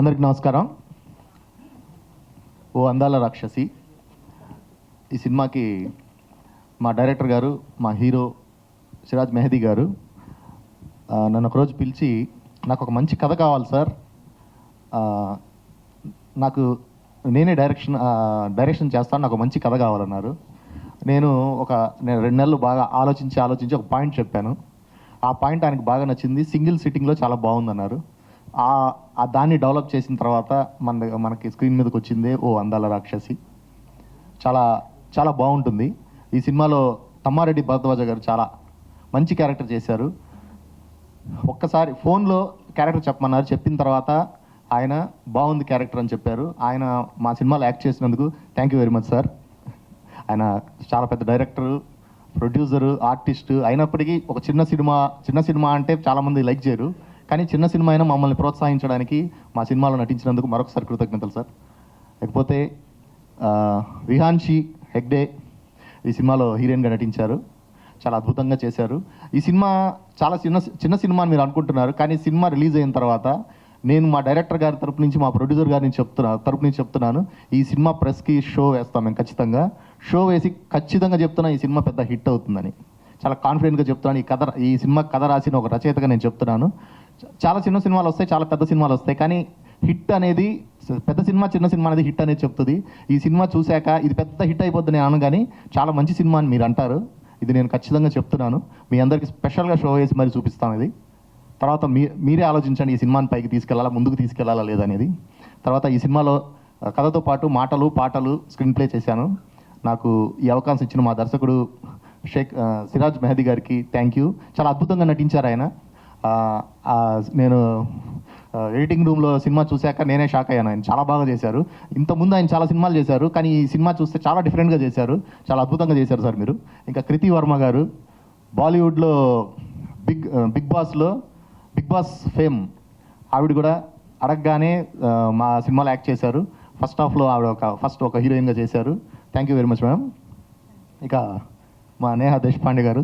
అందరికి నమస్కారం. ఓ అందాల రాక్షసి ఈ సినిమాకి మా డైరెక్టర్ గారు, మా హీరో సిరాజ్ మెహదీ గారు నన్ను ఒకరోజు పిలిచి, నాకు ఒక మంచి కథ కావాలి సార్, నాకు నేనే డైరెక్షన్ చేస్తాను, నాకు మంచి కథ కావాలన్నారు. నేను 2 నెలలు బాగా ఆలోచించి ఒక పాయింట్ చెప్పాను. ఆ పాయింట్ ఆయనకు బాగా నచ్చింది. సింగిల్ సిట్టింగ్లో చాలా బాగుందన్నారు. దాన్ని డెవలప్ చేసిన తర్వాత మనకి స్క్రీన్ మీదకి వచ్చిందే ఓ అందాల రాక్షసి. చాలా చాలా బాగుంటుంది. ఈ సినిమాలో తమ్మారెడ్డి భరద్వాజ గారు చాలా మంచి క్యారెక్టర్ చేశారు. ఒక్కసారి ఫోన్లో క్యారెక్టర్ చెప్పమన్నారు, చెప్పిన తర్వాత ఆయన బాగుంది క్యారెక్టర్ అని చెప్పారు. ఆయన మా సినిమాలో యాక్ట్ చేసినందుకు thank you very much sir. ఆయన చాలా పెద్ద డైరెక్టరు, ప్రొడ్యూసరు, ఆర్టిస్టు అయినప్పటికీ ఒక చిన్న సినిమా అంటే చాలామంది లైక్ చేయరు, కానీ చిన్న సినిమా అయినా మమ్మల్ని ప్రోత్సహించడానికి మా సినిమాలో నటించినందుకు మరొకసారి కృతజ్ఞతలు సార్. లేకపోతే విహాన్షి హెగ్డే ఈ సినిమాలో హీరోయిన్గా నటించారు, చాలా అద్భుతంగా చేశారు. ఈ సినిమా చాలా చిన్న సినిమా అని మీరు అనుకుంటున్నారు, కానీ సినిమా రిలీజ్ అయిన తర్వాత నేను మా డైరెక్టర్ గారి తరపు నుంచి, మా ప్రొడ్యూసర్ గారి నుంచి చెప్తున్నాను, ఈ సినిమా ప్రెస్కి షో వేస్తాం మేము ఖచ్చితంగా. షో వేసి ఖచ్చితంగా చెప్తున్నా ఈ సినిమా పెద్ద హిట్ అవుతుందని చాలా కాన్ఫిడెంట్గా చెప్తున్నాను. ఈ సినిమా కథ రాసిన ఒక రచయితగా నేను చెప్తున్నాను. చాలా చిన్న సినిమాలు వస్తాయి, చాలా పెద్ద సినిమాలు వస్తాయి, కానీ హిట్ అనేది పెద్ద సినిమా, చిన్న సినిమా అనేది హిట్ అనేది చెప్తుంది. ఈ సినిమా చూశాక ఇది పెద్ద హిట్ అయిపోద్ది నేను అనగానే చాలా మంచి సినిమా అని మీరు అంటారు. ఇది నేను ఖచ్చితంగా చెప్తున్నాను. మీ అందరికీ స్పెషల్గా షో వేసి మరి చూపిస్తాను. ఇది తర్వాత మీరే ఆలోచించండి, ఈ సినిమాని పైకి తీసుకెళ్లాలా, ముందుకు తీసుకెళ్లాలా లేదనేది. తర్వాత ఈ సినిమాలో కథతో పాటు మాటలు, పాటలు, స్క్రీన్ ప్లే చేశాను. నాకు ఈ అవకాశం ఇచ్చిన మా దర్శకుడు సిరాజ్ మెహదీ గారికి థ్యాంక్ యూ. చాలా అద్భుతంగా నటించారు ఆయన. నేను ఎడిటింగ్ రూమ్లో సినిమా చూశాక నేనే షాక్ అయ్యాను. ఆయన చాలా బాగా చేశారు. ఇంతకుముందు ఆయన చాలా సినిమాలు చేశారు, కానీ ఈ సినిమా చూస్తే చాలా డిఫరెంట్గా చేశారు. చాలా అద్భుతంగా చేశారు సార్ మీరు. ఇంకా కృతి వర్మ గారు బాలీవుడ్లో బిగ్ బాస్ ఫేమ్, ఆవిడ కూడా అడగగానే మా సినిమాలో యాక్ట్ చేశారు. ఫస్ట్ హాఫ్లో ఆవిడ ఒక హీరోయిన్గా చేశారు. Thank you very much madam. ఇక మా నేహా దేశపాండే గారు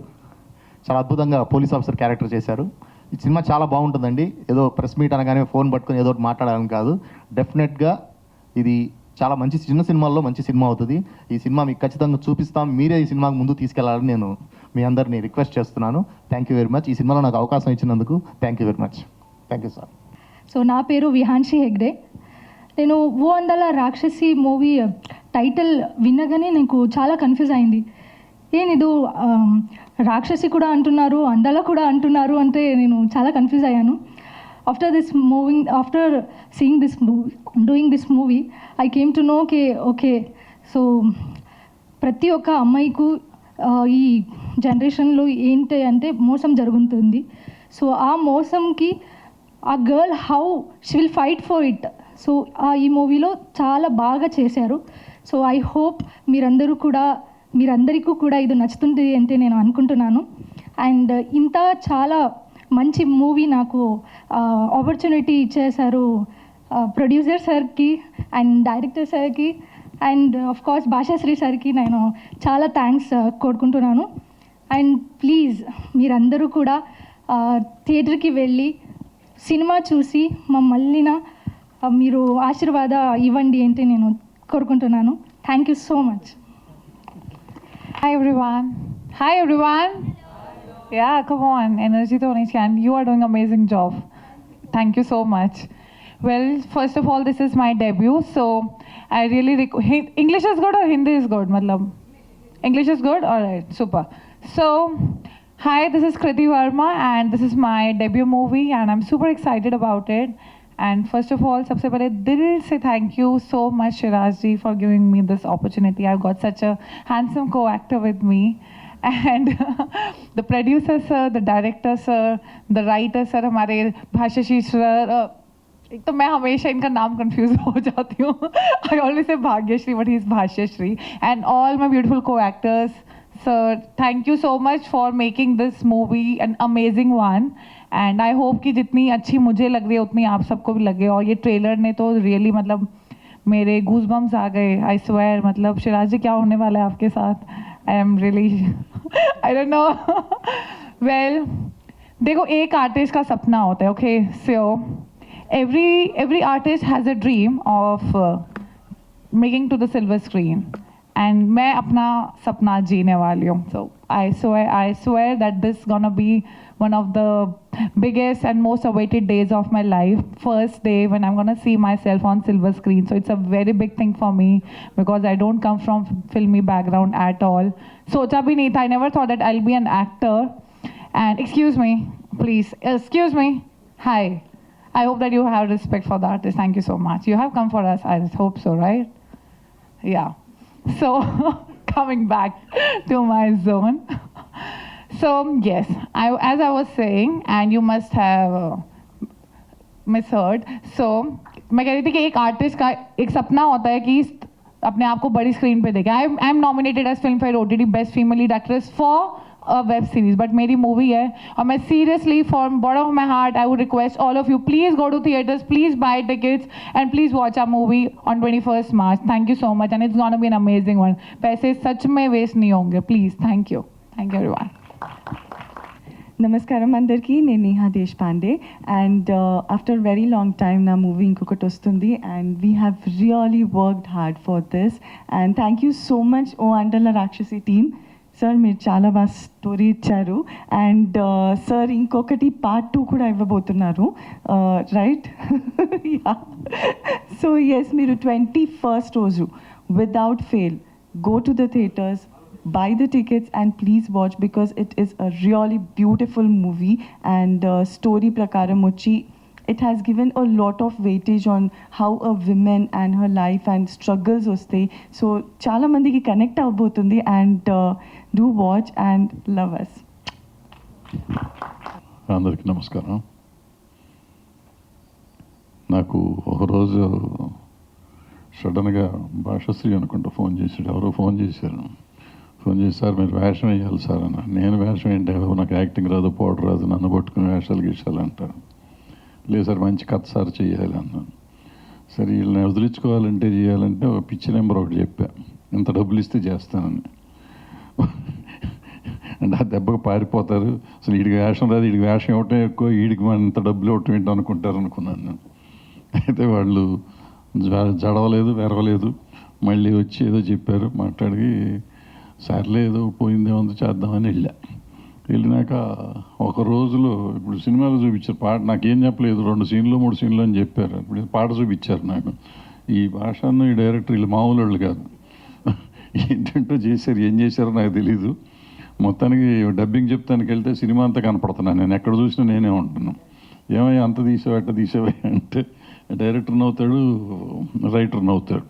చాలా అద్భుతంగా పోలీస్ ఆఫీసర్ క్యారెక్టర్ చేశారు. ఈ సినిమా చాలా బాగుంటుందండి. ఏదో ప్రెస్ మీట్ అనగానే ఫోన్ పట్టుకొని ఏదో మాట్లాడాలని కాదు, డెఫినెట్గా ఇది చాలా మంచి చిన్న సినిమాల్లో మంచి సినిమా అవుతుంది. ఈ సినిమా మీకు ఖచ్చితంగా చూపిస్తాం. మీరే ఈ సినిమాకి ముందు తీసుకెళ్లాలని నేను మీ అందరినీ రిక్వెస్ట్ చేస్తున్నాను. Thank you very much. ఈ సినిమాలో నాకు అవకాశం ఇచ్చినందుకు thank you very much. Thank you sir. So నా పేరు విహాన్షి హెగ్డే. నేను ఓ అందాల రాక్షసి మూవీ టైటిల్ విన్నగానే నాకు చాలా కన్ఫ్యూజ్ అయింది. ఏనిదు రాక్షసి కూడా అంటున్నారు, అందాల కూడా అంటున్నారు అంటే నేను చాలా కన్ఫ్యూజ్ అయ్యాను. After seeing this movie, doing this movie, I came to know okay so ప్రతి ఒక్క అమ్మాయికు ఈ జనరేషన్లో ఏంటి అంటే మోసం జరుగుతుంది. సో ఆ మోసంకి ఆ girl how she will fight for it. So ఈ మూవీలో చాలా బాగా చేశారు. సో ఐ హోప్ మీరందరికీ కూడా ఇది నచ్చుతుంది అంటే నేను అనుకుంటున్నాను. అండ్ ఇంత చాలా మంచి మూవీ నాకు ఆపర్చునిటీ ఇచ్చేశారు ప్రొడ్యూసర్ సార్కి అండ్ డైరెక్టర్ సార్కి అండ్ ఆఫ్ కోర్స్ భాషాశ్రీ సార్కి నేను చాలా థ్యాంక్స్ కోరుకుంటున్నాను. అండ్ ప్లీజ్ మీరందరూ కూడా థియేటర్కి వెళ్ళి సినిమా చూసి మమ్మల్ని మీరు ఆశీర్వాద ఇవ్వండి అంటే నేను కోరుకుంటున్నాను. Thank you so much. Hi everyone. Yeah, come on, energy to honesty, and you are doing amazing job. Thank you so much. Well, first of all, this is my debut, so I really English is good or Hindi is good? Matlab English is good. All right, super. So hi, this is Kriti Verma and this is my debut movie and I'm super excited about it. And first of all, सबसे पहले दिल से thank you so much Shiraz ji for giving me this opportunity. I've got such a handsome co-actor with me and the producer sir, the director sir, the writer sir, हमारे भाष्यश्री sir. एक तो मैं हमेशा इनका नाम कंफ्यूज हो जाती हूँ. I always say Bhagyashree but he is भाष्यश्री. And all my beautiful co-actors. Sir, thank you so much for making this movie an amazing one. And I hope कि जितनी अच्छी मुझे लग रही है उतनी आप सबको भी लगे. और ये ट्रेलर ने तो रियली मतलब मेरे गूज़बम्स आ गए. आई स्वेयर मतलब शिराज जी क्या होने वाला है आपके साथ. I am really I don't know. Well देखो एक आर्टिस्ट का सपना होता है. Okay so every artist has a dream of making to the silver screen, and मैं अपना सपना जीने वाली हूँ. So I swear that this gonna be one of the biggest and most awaited days of my life. First day when I'm gonna see myself on silver screen. So it's a very big thing for me because I don't come from filmy background at all. सोचा भी नहीं था. I never thought that I'll be an actor. And excuse me, please, excuse me. Hi. I hope that you have respect for the artist. Thank you so much. You have come for us. I hope so, right? Yeah. So coming back to my zone. So yes, as I was saying, and you must have misheard. So मैं कह रही थी कि एक artist का एक सपना होता है कि अपने आप को बड़ी स्क्रीन पे देखे. I am nominated as Filmfare OTT best female lead actress for a web series, but मेरी मूवी है और मैं seriously from bottom of my heart I would request all of you, please go to theaters, please buy tickets and please watch our movie on 21st March. Thank you so much and it's gonna be an amazing one. पैसे सच में waste नहीं होंगे. Please, thank you everyone. నమస్కారం అందరికీ, నేను Neha Deshpande and after very long time నా movie ఇంకొకటి వస్తుంది and we have really worked hard for this and thank you so much O Andala Rakshasi team. Sir మీరు చాలా బాగా స్టోరీ ఇచ్చారు అండ్ సార్ ఇంకొకటి పార్ట్ 2 కూడా ఇవ్వబోతున్నారు, రైట్? సో ఎస్, మీరు 21st రోజు without fail go to the theatres, buy the tickets and please watch because it is a really beautiful movie and story prakaram mochi it has given a lot of weightage on how a woman and her life and struggles vastayi. So chala mandiki connect avbotundi and do watch and love us. అందరికీ నమస్కారం. నాకు ఒకరోజు సడన్గా భాషశ్రీ అనుకుంటా phone చేశాడు. ఎవరో phone చేశారు sir మీరు వేషం వేయాలి సార్ అన్న. నేను వేషం ఏంటి, నాకు యాక్టింగ్ రాదు, పౌడర్ రాదు, నన్ను పట్టుకుని వేషాలు గీసాలు అంటారు. లేదు సార్ మంచి కథ సార్ చేయాలి అన్నాను. సరే వీళ్ళని వదిలించుకోవాలంటే చేయాలంటే ఒక పిచ్చి నెంబర్ ఒకటి చెప్పా, ఇంత డబ్బులు ఇస్తే చేస్తానని. అంటే ఆ దెబ్బకు పారిపోతారు, అసలు వీడికి వేషం రాదు, వీడికి వేషం ఇవ్వటం ఎక్కువ, వీడికి మన ఇంత డబ్బులు ఇవ్వటం ఏంటో అనుకుంటారు అనుకున్నాను నేను. అయితే వాళ్ళు జడవలేదు, వెరవలేదు, మళ్ళీ వచ్చి ఏదో చెప్పారు, మాట్లాడి సర్లే ఏదో పోయిందేమో చేద్దామని వెళ్ళినాక ఒక రోజులో ఇప్పుడు సినిమాలో చూపించారు పాట, నాకేం చెప్పలేదు, 2 సీన్లు 3 సీన్లు అని చెప్పారు. ఇప్పుడు పాట చూపించారు నాకు. ఈ భాషను ఈ డైరెక్టర్ వీళ్ళు మామూలు వాళ్ళు కాదు, ఏంటంటో చేశారు, ఏం చేశారో నాకు తెలీదు. మొత్తానికి డబ్బింగ్ చెప్తానికి వెళ్తే సినిమా అంతా కనపడుతున్నాను, నేను ఎక్కడ చూసినా నేనే ఉంటున్నాను. ఏమయ్యా అంత తీసావు ఎట్ట తీసావా అంటే డైరెక్టర్ నవ్వుతాడు, రైటర్ నవ్వుతాడు.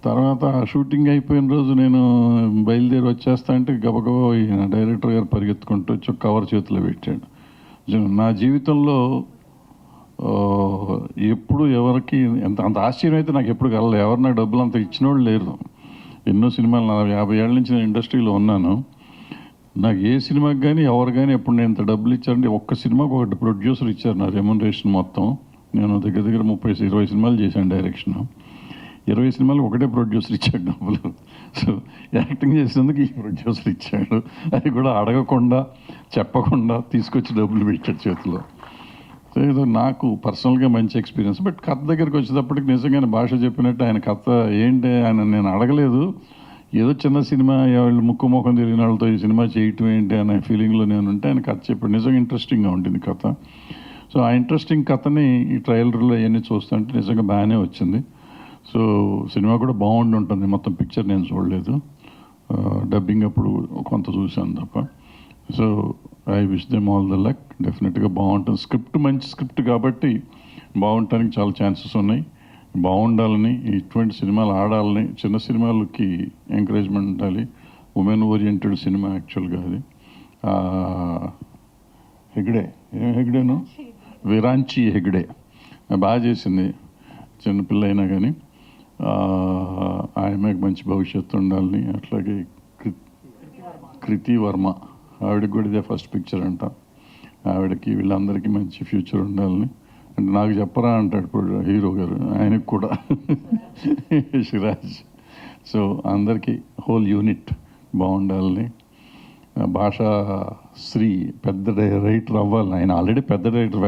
తర్వాత షూటింగ్ అయిపోయిన రోజు నేను బయలుదేరి వచ్చేస్తా అంటే గబగబా డైరెక్టర్ గారు పరిగెత్తుకుంటూ వచ్చి ఒక కవర్ చేతిలో పెట్టాడు. నా జీవితంలో ఎప్పుడు ఎవరికి అంత ఆశ్చర్యం అయితే నాకు ఎప్పుడు కలలేదు. ఎవరు నాకు డబ్బులు అంత ఇచ్చిన వాళ్ళు లేరు. ఎన్నో సినిమాలు 50 ఏళ్ళ నుంచి నేను ఇండస్ట్రీలో ఉన్నాను. నాకు ఏ సినిమాకి కానీ ఎవరు కానీ ఎప్పుడు నేను ఇంత డబ్బులు ఇచ్చారంటే ఒక్క సినిమాకి ఒకటి ప్రొడ్యూసర్ ఇచ్చారు నా రెమ్యునరేషన్ మొత్తం. నేను దగ్గర 30-20 సినిమాలు చేశాను డైరెక్షన్. 20 సినిమాలు ఒకటే ప్రొడ్యూసర్ ఇచ్చాడు డబ్బులు. సో యాక్టింగ్ చేసినందుకు ఈ ప్రొడ్యూసర్ ఇచ్చాడు, అది కూడా అడగకుండా చెప్పకుండా తీసుకొచ్చి డబ్బులు పెట్టాడు చేతిలో. సో ఏదో నాకు పర్సనల్గా మంచి ఎక్స్పీరియన్స్. బట్ కథ దగ్గరికి వచ్చేటప్పటికి నిజంగానే భాష చెప్పినట్టు ఆయన కథ ఏంటి ఆయన నేను అడగలేదు. ఏదో చిన్న సినిమా వాళ్ళు ముక్కు ముఖం తిరిగిన వాళ్ళతో ఈ సినిమా చేయటం ఏంటి అనే ఫీలింగ్లో నేను ఉంటే ఆయన కథ చెప్పాడు. నిజంగా ఇంట్రెస్టింగ్గా ఉంటుంది కథ. సో ఆ ఇంట్రెస్టింగ్ కథని ఈ ట్రైలర్లో అవన్నీ చూస్తుంటే నిజంగా బాగానే వచ్చింది. సో సినిమా కూడా బాగుండి ఉంటుంది. మొత్తం పిక్చర్ నేను చూడలేదు, డబ్బింగ్ అప్పుడు కొంత చూశాను తప్ప. So I wish them all the luck. డెఫినెట్గా బాగుంటుంది. స్క్రిప్ట్ మంచి స్క్రిప్ట్ కాబట్టి బాగుండటానికి చాలా ఛాన్సెస్ ఉన్నాయి. బాగుండాలని, ఇటువంటి సినిమాలు ఆడాలని, చిన్న సినిమాలకి ఎంకరేజ్మెంట్ ఉండాలి. ఉమెన్ ఓరియంటెడ్ సినిమా యాక్చువల్గా అది. హెగ్డేను విరాంచి హెగ్డే బాగా చేసింది. చిన్నపిల్ల అయినా కానీ ఆమెకు మంచి భవిష్యత్తు ఉండాలని. అట్లాగే కృతి వర్మ, ఆవిడకి కూడా ఇదే ఫస్ట్ పిక్చర్ అంట. ఆవిడకి వీళ్ళందరికీ మంచి ఫ్యూచర్ ఉండాలని. అంటే నాకు చెప్పరా అంటాడు ఇప్పుడు హీరో గారు, ఆయనకు కూడా సిరాజ్. సో అందరికీ హోల్ యూనిట్ బాగుండాలని. భాషా శ్రీ పెద్ద రైటర్ అవ్వాలి. ఆయన ఆల్రెడీ పెద్ద రైటర్,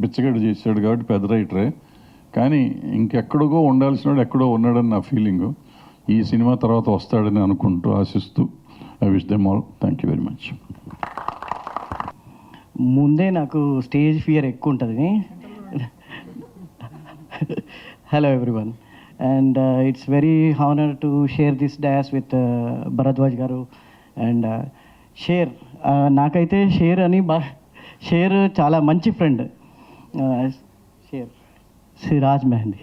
బిచ్చగడ్డ చేశాడు కాబట్టి పెద్ద రైటరే. కానీ ఇంకెక్కడికో ఉండాల్సిన ఎక్కడో ఉన్నాడని నా ఫీలింగు. ఈ సినిమా తర్వాత వస్తాడని అనుకుంటూ ఆశిస్తూ I wish them all. Thank you very much. ముందే నాకు స్టేజ్ ఫియర్ ఎక్కువ ఉంటుంది. Hello everyone, and it's very honour to share this dais with Bharadwaj garu. And నాకైతే షేర్ చాలా మంచి friend. Siraj Mehndi.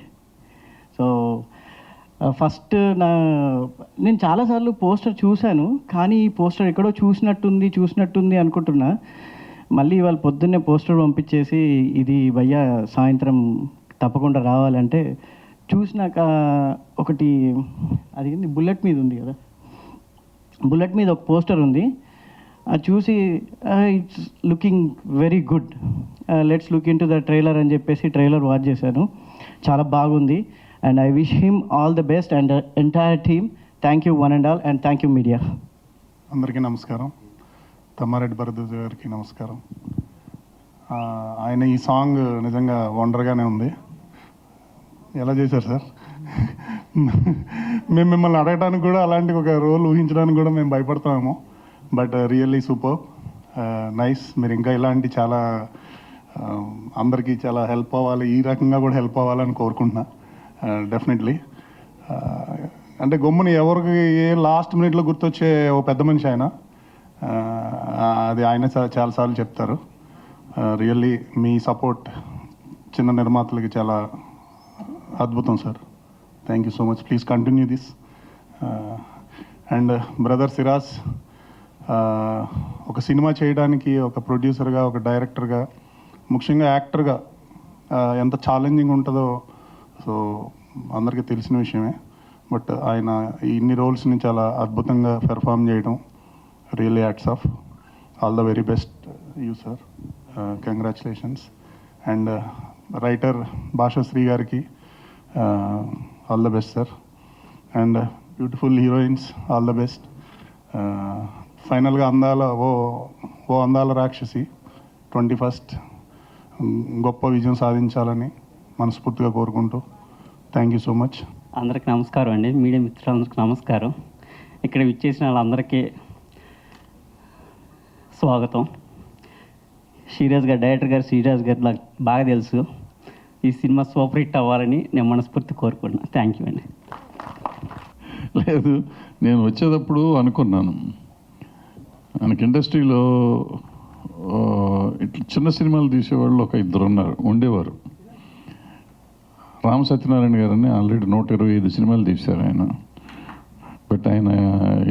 So first నేను చాలాసార్లు పోస్టర్ చూశాను, కానీ ఈ పోస్టర్ ఎక్కడో చూసినట్టుంది అనుకుంటున్నా. మళ్ళీ ఇవాళ పొద్దున్నే పోస్టర్ పంపించేసి ఇది భయ్యా సాయంత్రం తప్పకుండా రావాలంటే చూసినాక ఒకటి అది బుల్లెట్ మీద ఉంది కదా, బుల్లెట్ మీద ఒక పోస్టర్ ఉంది. అది చూసి it's looking very good, let's look in to the trailer అని చెప్పేసి ట్రైలర్ వాచ్ చేశాను. చాలా బాగుంది. And I wish him all the best and entire team. Thank you one and all, and thank you media. అందరికీ నమస్కారం. తమ్మారెడ్డి భరద్వాజ్ గారికి నమస్కారం. ఆయన ఈ సాంగ్ నిజంగా వండర్గానే ఉంది. ఎలా చేశారు సార్? మేము మిమ్మల్ని అడగడానికి కూడా, అలాంటి ఒక రోల్ ఊహించడానికి కూడా మేము భయపడతామేమో. But really super, nice. మీరు ఇంకా ఇలాంటి చాలా అందరికీ చాలా హెల్ప్ అవ్వాలి, ఈ రకంగా కూడా హెల్ప్ అవ్వాలని కోరుకుంటున్నా. డెఫినెట్లీ అంటే గమ్ముని ఎవరికి ఏ లాస్ట్ మినిట్లో గుర్తొచ్చే ఓ పెద్ద మనిషి ఆయన. అది ఆయన చాలాసార్లు చెప్తారు. రియల్లీ మీ సపోర్ట్ చిన్న నిర్మాతలకి చాలా అద్భుతం sir. Thank you so much. Please continue this. And brother Siraj, ఒక సినిమా చేయడానికి ఒక ప్రొడ్యూసర్గా, ఒక డైరెక్టర్గా, ముఖ్యంగా యాక్టర్గా ఎంత ఛాలెంజింగ్ ఉంటుందో సో అందరికీ తెలిసిన విషయమే. బట్ ఆయన ఇన్ని రోల్స్ని చాలా అద్భుతంగా పెర్ఫామ్ చేయడం really hats off. All the very best you sir. Congratulations. And writer Bhashasri గారికి all the best sir. And beautiful heroines all the best. ఫైనల్గా ఓ అందాల రాక్షసి 21st గొప్ప విజయం సాధించాలని మనస్ఫూర్తిగా కోరుకుంటూ థ్యాంక్ యూ సో మచ్. అందరికీ నమస్కారం అండి. మీడియా మిత్రులందరికీ నమస్కారం. ఇక్కడ విచ్చేసిన వాళ్ళందరికీ స్వాగతం. డైరెక్టర్ గారు శ్రీరాజ్ గారు నాకు బాగా తెలుసు. ఈ సినిమా సూపర్ హిట్ అవ్వాలని నేను మనస్ఫూర్తి కోరుకుంటున్నాను. థ్యాంక్ యూ అండి. లేదు, నేను వచ్చేటప్పుడు అనుకున్నాను మనకి ఇండస్ట్రీలో ఇట్లా చిన్న సినిమాలు తీసేవాళ్ళు ఒక ఇద్దరు ఉండేవారు. రామ సత్యనారాయణ గారని ఆల్రెడీ 125 సినిమాలు తీశారు ఆయన. బట్ ఆయన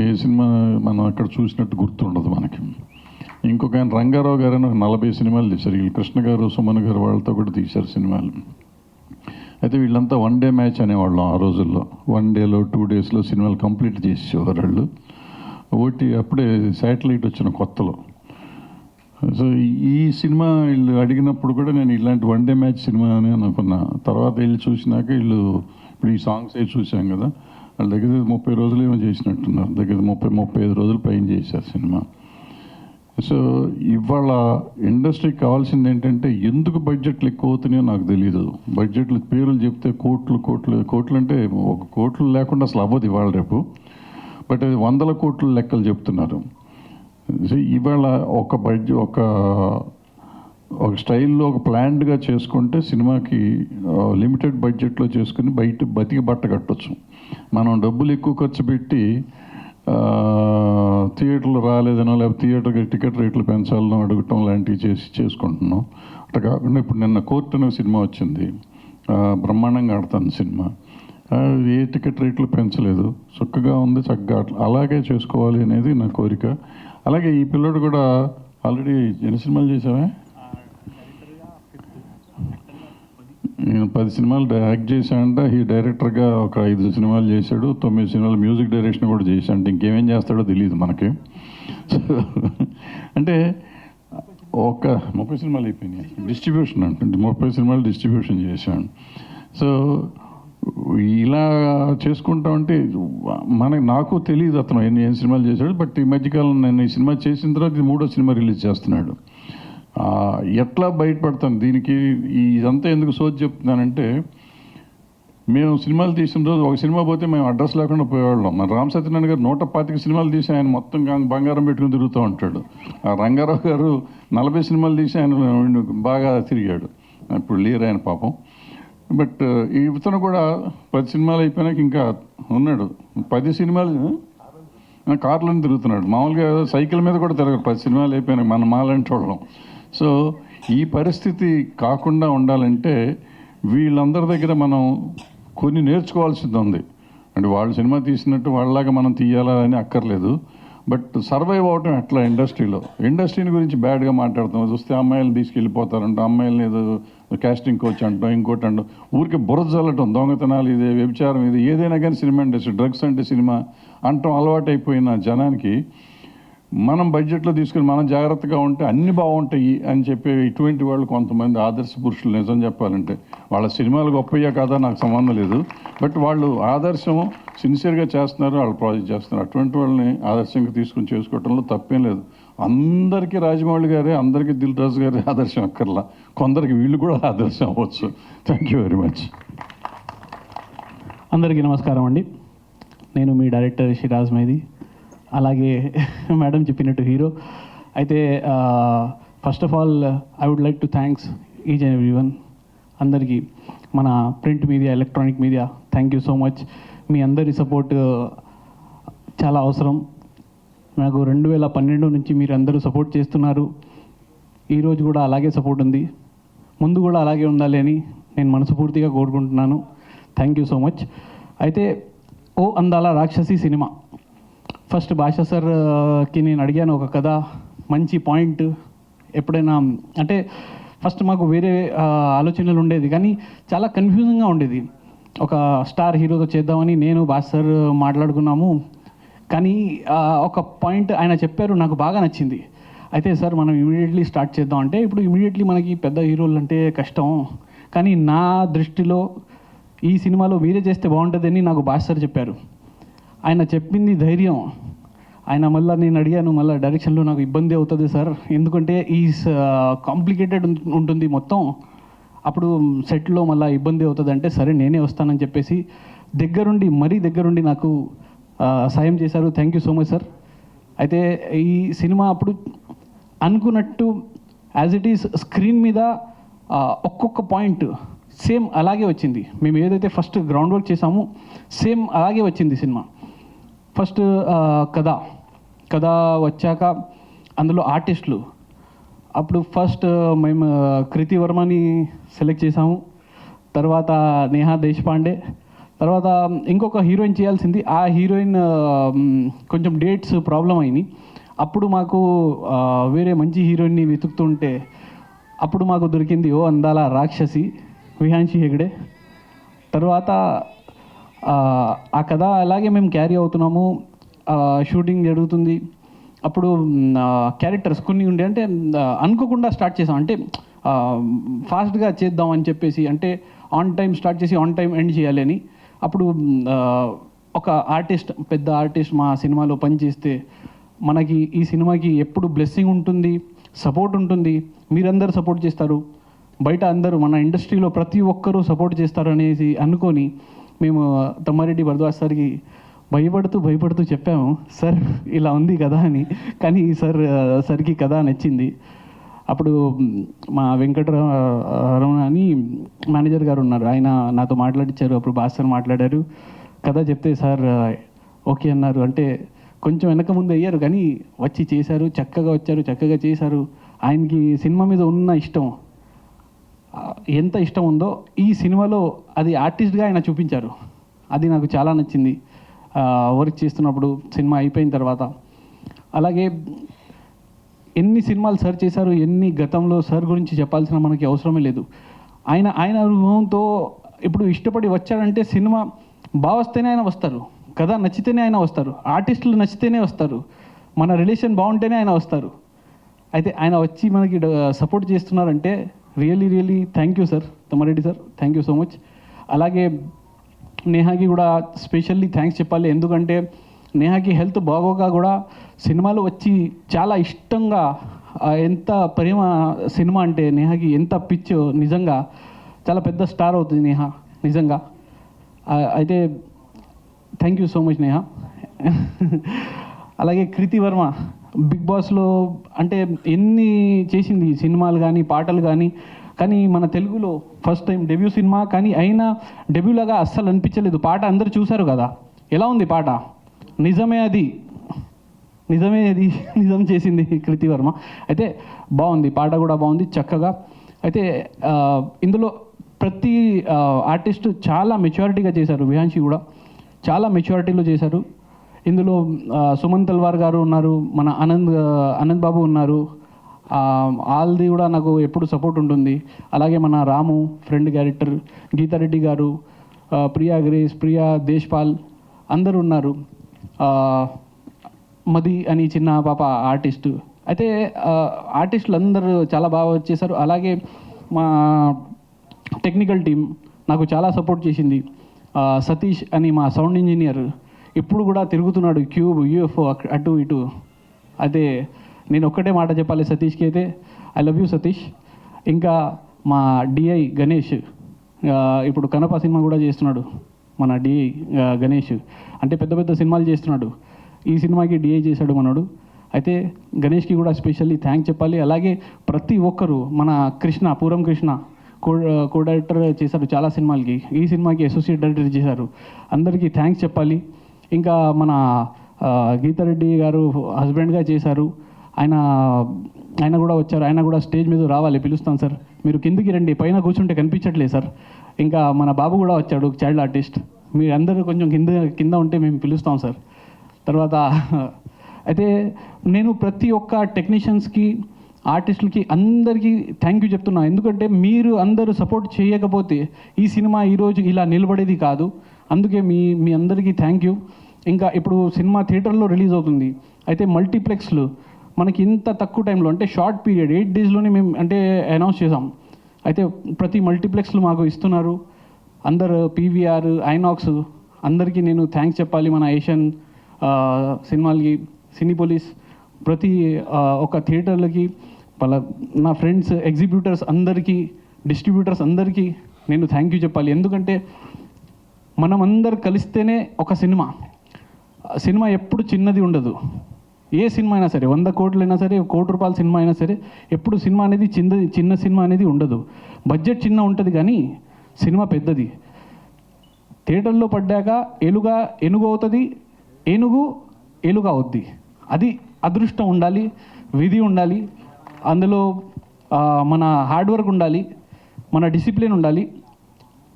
ఏ సినిమా మనం అక్కడ చూసినట్టు గుర్తుండదు మనకి. ఇంకొక ఆయన రంగారావు గారని ఒక 40 సినిమాలు తీశారు. వీళ్ళు కృష్ణ గారు, సుమన్ గారు వాళ్ళతో కూడా తీశారు సినిమాలు. అయితే వీళ్ళంతా 1 డే మ్యాచ్ అనేవాళ్ళం ఆ రోజుల్లో. 1 డేలో 2 డేస్లో సినిమాలు కంప్లీట్ చేసేవారు వాళ్ళు. అప్పుడే శాటిలైట్ వచ్చిన కొత్తలో. సో ఈ సినిమా వీళ్ళు అడిగినప్పుడు కూడా నేను ఇలాంటి 1 డే మ్యాచ్ సినిమా అని అనుకున్నా. తర్వాత వెళ్ళి చూసినాక వీళ్ళు ఇప్పుడు ఈ సాంగ్స్ అవి చూసాం కదా, వాళ్ళ దగ్గర 30 రోజులు ఏమో చేసినట్టున్నారు. దగ్గర 35 రోజులు పైన చేశారు సినిమా. సో ఇవాళ ఇండస్ట్రీకి కావాల్సింది ఏంటంటే, ఎందుకు బడ్జెట్లు ఎక్కువ అవుతున్నాయో నాకు తెలియదు. బడ్జెట్లు పేర్లు చెప్తే కోట్లు అంటే ఒక కోట్లు లేకుండా అసలు అవ్వదు ఇవాళ రేపు. బట్ అది 100 కోట్ల లెక్కలు చెప్తున్నారు. సో ఇవాళ ఒక స్టైల్లో ఒక ప్లాన్డ్గా చేసుకుంటే సినిమాకి లిమిటెడ్ బడ్జెట్లో చేసుకుని బతికి బట్ట కట్టొచ్చు. మనం డబ్బులు ఎక్కువ ఖర్చు పెట్టి థియేటర్లు రాలేదనో, లేకపోతే థియేటర్కి టికెట్ రేట్లు పెంచాలనో అడగటం లాంటివి చేసుకుంటున్నాం. అట్లా కాకుండా ఇప్పుడు నిన్న కోర్టు అనే సినిమా వచ్చింది, బ్రహ్మాండంగా ఆడుతుంది సినిమా. ఏ టికెట్ రేట్లు పెంచలేదు, చక్కగా ఉంది. చక్కగా అలాగే చేసుకోవాలి అనేది నా కోరిక. అలాగే ఈ పిల్లడు కూడా ఆల్రెడీ ఎన్ని సినిమాలు చేసావా? నేను 10 సినిమాలు యాక్ట్ చేశానంట. ఈ డైరెక్టర్గా ఒక 5 సినిమాలు చేశాడు, 9 సినిమాలు మ్యూజిక్ డైరెక్షన్ కూడా చేశాడు. ఇంకేమేం చేస్తాడో తెలియదు మనకి. అంటే ఒక 30 సినిమాలు అయిపోయినాయి. డిస్ట్రిబ్యూషన్ అంటే 30 సినిమాలు డిస్ట్రిబ్యూషన్ చేశాను. సో ఇలా చేసుకుంటా ఉంటే నాకు తెలియదు అతను ఏం సినిమాలు చేశాడు. బట్ ఈ మధ్యకాలం నేను ఈ సినిమా చేసిన తర్వాత ఇది 3వ సినిమా రిలీజ్ చేస్తున్నాడు. ఎట్లా బయటపడతాను దీనికి? ఇదంతా ఎందుకు సోది చెప్తున్నానంటే, మేము సినిమాలు తీసిన రోజు ఒక సినిమా పోతే మేము అడ్రస్ లేకుండా పోయేవాళ్ళం. మన రామ్ సత్యనారాయణ గారు 125 సినిమాలు తీసి ఆయన మొత్తం బంగారం పెట్టుకుని తిరుగుతూ ఉంటాడు. ఆ రంగారావు గారు 40 సినిమాలు తీసి ఆయన బాగా తిరిగాడు. ఇప్పుడు లేరు ఆయన పాపం. బట్ ఇతను కూడా 10 సినిమాలు అయిపోయినాక ఇంకా ఉన్నాడు. 10 సినిమాలు కార్లను తిరుగుతున్నాడు. మామూలుగా సైకిల్ మీద కూడా తిరగదు 10 సినిమాలు అయిపోయినాక మన మాలంటి వాళ్ళం. సో ఈ పరిస్థితి కాకుండా ఉండాలంటే వీళ్ళందరి దగ్గర మనం కొన్ని నేర్చుకోవాల్సింది ఉంది. అంటే వాళ్ళు సినిమా తీసినట్టు వాళ్ళలాగా మనం తీయాలా అని అక్కర్లేదు. బట్ సర్వైవ్ అవటం ఎట్లా ఇండస్ట్రీని గురించి బ్యాడ్గా మాట్లాడుతాం. చూస్తే అమ్మాయిలు తీసుకెళ్ళిపోతారంట, అమ్మాయిలని ఏదో కాస్టింగ్ కోచ్ అంటాం, ఇంకోటి అంటాం. ఊరికి బురద చల్లటం, దొంగతనాలు ఇదే, వ్యభిచారం ఇది, ఏదైనా కానీ సినిమా ఇండస్ట్రీ, డ్రగ్స్ అంటే సినిమా అంటాం అలవాటైపోయిన జనానికి మనం బడ్జెట్లో తీసుకుని మనం జాగ్రత్తగా ఉంటే అన్నీ బాగుంటాయి అని చెప్పి ఇటువంటి వాళ్ళు కొంతమంది ఆదర్శ పురుషులు. నిజం చెప్పాలంటే వాళ్ళ సినిమాలు గొప్పయ్యా కాదా నాకు సంబంధం లేదు. బట్ వాళ్ళు ఆదర్శం సిన్సియర్గా చేస్తున్నారు, వాళ్ళు ప్రాజెక్ట్ చేస్తున్నారు. అటువంటి వాళ్ళని ఆదర్శంగా తీసుకుని చేసుకోవటంలో తప్పేం లేదు. అందరికీ రాజమౌళి గారే, అందరికీ దిల్ రాజు గారే ఆదర్శం అక్కర్లా, కొందరికి వీళ్ళు కూడా ఆదర్శం అవ్వచ్చు. Thank you very much. అందరికీ నమస్కారం అండి. నేను మీ డైరెక్టర్ షిరాజ్ మైది, అలాగే మేడం చెప్పినట్టు హీరో. అయితే first of all I would like to thanks each and every one. అందరికీ, మన print media, electronic media, thank you so much. మీ అందరి సపోర్ట్ చాలా అవసరం. నాకు 2012 నుంచి మీరు అందరూ సపోర్ట్ చేస్తున్నారు. ఈరోజు కూడా అలాగే సపోర్ట్ ఉంది, ముందు కూడా అలాగే ఉండాలి అని నేను మనస్ఫూర్తిగా కోరుకుంటున్నాను. Thank you so much. అయితే ఓ అందాల రాక్షసి సినిమా ఫస్ట్ భాషా సార్కి నేను అడిగాను ఒక కథ, మంచి పాయింట్. ఎప్పుడైనా అంటే ఫస్ట్ మాకు వేరే ఆలోచనలు ఉండేది, కానీ చాలా కన్ఫ్యూజింగ్గా ఉండేది. ఒక స్టార్ హీరోతో చేద్దామని నేను భాషా సార్ మాట్లాడుకున్నాము. కానీ ఒక పాయింట్ ఆయన చెప్పారు, నాకు బాగా నచ్చింది. అయితే సార్ మనం ఇమీడియట్లీ స్టార్ట్ చేద్దాం అంటే, ఇప్పుడు ఇమీడియట్లీ మనకి పెద్ద హీరోలు అంటే కష్టం, కానీ నా దృష్టిలో ఈ సినిమాలో మీరే చేస్తే బాగుంటుందని నాకు భాషా సార్ చెప్పారు. ఆయన చెప్పింది ధైర్యం. ఆయన మళ్ళీ నేను అడిగాను, మళ్ళీ డైరెక్షన్లో నాకు ఇబ్బంది అవుతుంది సార్, ఎందుకంటే ఈ కాంప్లికేటెడ్ ఉంటుంది మొత్తం, అప్పుడు సెట్లో మళ్ళీ ఇబ్బంది అవుతుంది అంటే, సరే నేనే వస్తానని చెప్పేసి మరీ దగ్గరుండి నాకు సాయం చేశారు. Thank you so much sir. అయితే ఈ సినిమా అప్పుడు అనుకున్నట్టు యాజ్ ఇట్ ఈస్ స్క్రీన్ మీద ఒక్కొక్క పాయింట్ సేమ్ అలాగే వచ్చింది. మేము ఏదైతే ఫస్ట్ గ్రౌండ్ వర్క్ చేసామో సేమ్ అలాగే వచ్చింది సినిమా. ఫస్ట్ కథ వచ్చాక అందులో ఆర్టిస్టులు, అప్పుడు ఫస్ట్ మేము కృతి వర్మని సెలెక్ట్ చేసాము, తర్వాత నేహా దేశపాండే, తర్వాత ఇంకొక హీరోయిన్ చేయాల్సింది. ఆ హీరోయిన్ కొంచెం డేట్స్ ప్రాబ్లం అయినాయి. అప్పుడు మాకు వేరే మంచి హీరోయిన్ని వెతుకుతుంటే అప్పుడు మాకు దొరికింది ఓ అందాల రాక్షసి విహాన్షి హెగ్డే. తర్వాత ఆ కథ అలాగే మేము క్యారీ అవుతున్నాము, షూటింగ్ జరుగుతుంది. అప్పుడు క్యారెక్టర్స్ కొన్ని ఉండే, అంటే అనుకోకుండా స్టార్ట్ చేసాం, అంటే ఫాస్ట్గా చేద్దాం అని చెప్పేసి, అంటే ఆన్ టైం స్టార్ట్ చేసి ఆన్ టైం ఎండ్ చేయాలి అని. అప్పుడు ఒక ఆర్టిస్ట్, పెద్ద ఆర్టిస్ట్ మా సినిమాలో పనిచేస్తే మనకి ఈ సినిమాకి ఎప్పుడు బ్లెస్సింగ్ ఉంటుంది, సపోర్ట్ ఉంటుంది, మీరందరూ సపోర్ట్ చేస్తారు, బయట అందరూ మన ఇండస్ట్రీలో ప్రతి ఒక్కరూ సపోర్ట్ చేస్తారు అనేసి అనుకొని మేము తమ్మారెడ్డి భరద్వాజ్ సార్కి భయపడుతూ చెప్పాము, సార్ ఇలా ఉంది కదా అని. కానీ సార్కి కథ నచ్చింది. అప్పుడు మా వెంకటరమణ అని మేనేజర్ గారు ఉన్నారు, ఆయన నాతో మాట్లాడించారు. అప్పుడు భాస్కర్ మాట్లాడారు, కథ చెప్తే సార్ ఓకే అన్నారు. అంటే కొంచెం వెనక ముందు అయ్యారు, కానీ వచ్చి చేశారు, చక్కగా వచ్చారు, చక్కగా చేశారు. ఆయనకి సినిమా మీద ఉన్న ఇష్టం, ఎంత ఇష్టం ఉందో ఈ సినిమాలో అది ఆర్టిస్ట్గా ఆయన చూపించారు. అది నాకు చాలా నచ్చింది వర్క్ చేస్తున్నప్పుడు, సినిమా అయిపోయిన తర్వాత. అలాగే ఎన్ని సినిమాలు సార్ చేశారు, ఎన్ని గతంలో సార్ గురించి చెప్పాల్సిన మనకి అవసరమే లేదు. ఆయన అనుభవంతో ఇప్పుడు ఇష్టపడి వచ్చాడంటే సినిమా బాగా వస్తేనే ఆయన వస్తారు, కథ నచ్చితేనే ఆయన వస్తారు, ఆర్టిస్టులు నచ్చితేనే వస్తారు, మన రిలేషన్ బాగుంటేనే ఆయన వస్తారు. అయితే ఆయన వచ్చి మనకి సపోర్ట్ చేస్తున్నారంటే really thank you sir, Tammareddy sir, thank you so much. అలాగే నేహాకి కూడా స్పెషల్లీ థ్యాంక్స్ చెప్పాలి. ఎందుకంటే నేహాకి హెల్త్ బాగోగా కూడా సినిమాలు వచ్చి చాలా ఇష్టంగా ఎంత ప్రేమ సినిమా అంటే నేహాకి ఎంత పిచ్చో, నిజంగా చాలా పెద్ద స్టార్ అవుతుంది నేహా నిజంగా. అయితే thank you so much Neha. అలాగే కృతి వర్మ బిగ్ బాస్లో అంటే ఎన్ని చేసింది సినిమాలు కానీ పాటలు కానీ మన తెలుగులో ఫస్ట్ టైం డెబ్యూ సినిమా, కానీ అయినా డెబ్యూలాగా అస్సలు అనిపించలేదు. పాట అందరూ చూశారు కదా, ఎలా ఉంది పాట? నిజమే అది నిజం చేసింది కృతి వర్మ. అయితే బాగుంది, పాట కూడా బాగుంది చక్కగా. అయితే ఇందులో ప్రతి ఆర్టిస్ట్ చాలా మెచ్యూరిటీగా చేశారు. విహాన్షి కూడా చాలా మెచ్యూరిటీలో చేశారు. ఇందులో సుమన్ తల్వార్ గారు ఉన్నారు, మన ఆనంద్ బాబు ఉన్నారు. ఆల్ది కూడా నాకు ఎప్పుడు సపోర్ట్ ఉంటుంది. అలాగే మన రాము ఫ్రెండ్ క్యారెక్టర్, గీతారెడ్డి గారు, ప్రియా గ్రేస్, ప్రియా దేశ్పాల్ అందరూ ఉన్నారు. మది అని చిన్న పాప ఆర్టిస్టు. అయితే ఆర్టిస్టులు అందరూ చాలా బాగా వచ్చేసారు. అలాగే మా టెక్నికల్ టీం నాకు చాలా సపోర్ట్ చేసింది. సతీష్ అని మా సౌండ్ ఇంజనీర్ ఇప్పుడు కూడా తిరుగుతున్నాడు, క్యూబ్ యూఎఫ్ఓ అటు ఇటు. అయితే నేను ఒక్కటే మాట చెప్పాలి సతీష్కి, అయితే ఐ లవ్ యూ సతీష్. ఇంకా మా డిఐ గణేష్ ఇప్పుడు కనప సినిమా కూడా చేస్తున్నాడు. మన డిఐ గణేష్ అంటే పెద్ద పెద్ద సినిమాలు చేస్తున్నాడు. ఈ సినిమాకి డిఐ చేశాడు మనోడు. అయితే గణేష్కి కూడా స్పెషల్లీ థ్యాంక్స్ చెప్పాలి. అలాగే ప్రతి ఒక్కరు మన పూరం కృష్ణ కో డైరెక్టర్ చేశారు చాలా సినిమాలకి, ఈ సినిమాకి అసోసియేట్ డైరెక్టర్ చేశారు. అందరికీ థ్యాంక్స్ చెప్పాలి. ఇంకా మన గీతారెడ్డి గారు హస్బెండ్గా చేశారు. ఆయన కూడా వచ్చారు. ఆయన కూడా స్టేజ్ మీద రావాలి, పిలుస్తాను సార్. మీరు కిందికి రండి, పైన కూర్చుంటే కనిపించట్లేదు సార్. ఇంకా మన బాబు కూడా వచ్చాడు, చైల్డ్ ఆర్టిస్ట్. మీరు అందరూ కొంచెం కింద ఉంటే మేము పిలుస్తాం సార్. తర్వాత అయితే నేను ప్రతి ఒక్క టెక్నీషియన్స్కి, ఆర్టిస్టులకి అందరికీ థ్యాంక్ యూ చెప్తున్నా. ఎందుకంటే మీరు అందరూ సపోర్ట్ చేయకపోతే ఈ సినిమా ఈరోజు ఇలా నిలబడేది కాదు. అందుకే మీ అందరికీ థ్యాంక్ యూ. ఇంకా ఇప్పుడు సినిమా థియేటర్లో రిలీజ్ అవుతుంది. అయితే మల్టీప్లెక్స్లు మనకి ఇంత తక్కువ టైంలో అంటే షార్ట్ పీరియడ్ 8 daysలోనే మేము అంటే అనౌన్స్ చేసాం. అయితే ప్రతి మల్టీప్లెక్స్లు మాకు ఇస్తున్నారు అందరు, పీవీఆర్, ఐనాక్స్ అందరికీ నేను థ్యాంక్స్ చెప్పాలి. మన ఏషియన్ సినిమాలకి, సినీపోలిస్, ప్రతి ఒక థియేటర్లకి, నా ఫ్రెండ్స్ ఎగ్జిబ్యూటర్స్ అందరికీ, డిస్ట్రిబ్యూటర్స్ అందరికీ నేను థ్యాంక్ యూ చెప్పాలి. ఎందుకంటే మనం అందరు కలిస్తేనే ఒక సినిమా ఎప్పుడు చిన్నది ఉండదు. ఏ సినిమా అయినా సరే 100 కోట్లైనా సరే, 1 కోటి రూపాయల సినిమా అయినా సరే, ఎప్పుడు సినిమా అనేది చిన్న సినిమా అనేది ఉండదు. బడ్జెట్ చిన్న ఉంటుంది కానీ సినిమా పెద్దది. థియేటర్లో పడ్డాక ఏనుగు అవుతుంది, ఏనుగు ఏలుగా అవుద్ది. అది అదృష్టం ఉండాలి, విధి ఉండాలి, అందులో మన హార్డ్ వర్క్ ఉండాలి, మన డిసిప్లిన్ ఉండాలి.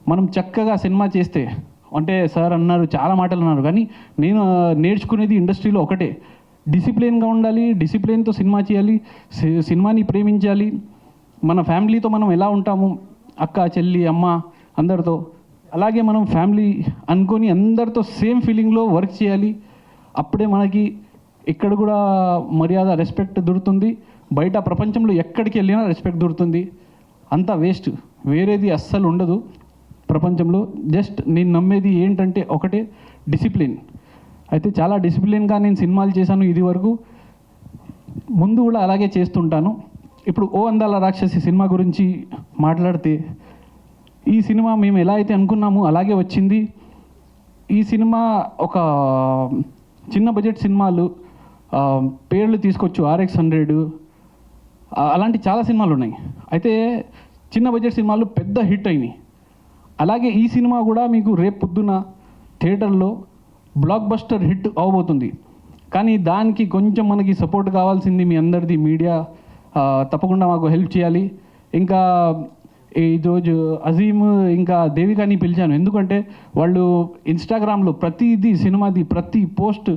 మనం చక్కగా సినిమా చేస్తే, అంటే సార్ అన్నారు చాలా మాటలు అన్నారు, కానీ నేను నేర్చుకునేది ఇండస్ట్రీలో ఒకటే, డిసిప్లిన్గా ఉండాలి, డిసిప్లిన్తో సినిమా చేయాలి, సినిమాని ప్రేమించాలి. మన ఫ్యామిలీతో మనం ఎలా ఉంటాము, అక్క చెల్లి అమ్మ అందరితో, అలాగే మనం ఫ్యామిలీ అనుకొని అందరితో సేమ్ ఫీలింగ్లో వర్క్ చేయాలి. అప్పుడే మనకి ఇక్కడ కూడా మర్యాద, రెస్పెక్ట్ దొరుకుతుంది. బయట ప్రపంచంలో ఎక్కడికి వెళ్ళినా రెస్పెక్ట్ దొరుకుతుంది. అంతా వేస్ట్, వేరేది అస్సలు ఉండదు ప్రపంచంలో. జస్ట్ నేను నమ్మేది ఏంటంటే ఒకటే, డిసిప్లిన్. అయితే చాలా డిసిప్లిన్గా నేను సినిమాలు చేశాను ఇది వరకు, ముందు కూడా అలాగే చేస్తుంటాను. ఇప్పుడు ఓ అందాల రాక్షసి సినిమా గురించి మాట్లాడితే, ఈ సినిమా మేము ఎలా అయితే అనుకున్నామో అలాగే వచ్చింది. ఈ సినిమా ఒక చిన్న బడ్జెట్ సినిమాలు పేర్లు తీసుకొచ్చు, RX100 అలాంటి చాలా సినిమాలు ఉన్నాయి. అయితే చిన్న బడ్జెట్ సినిమాలు పెద్ద హిట్ అయినాయి. అలాగే ఈ సినిమా కూడా మీకు రేపు పొద్దున థియేటర్లో బ్లాక్ బస్టర్ హిట్ అవబోతుంది. కానీ దానికి కొంచెం మనకి సపోర్ట్ కావాల్సింది మీ అందరిది, మీడియా తప్పకుండా మాకు హెల్ప్ చేయాలి. ఇంకా ఈరోజు అజీమ్ ఇంకా దేవికాని పిలిచాను, ఎందుకంటే వాళ్ళు ఇన్స్టాగ్రామ్లో ప్రతిదీ సినిమాది ప్రతి పోస్ట్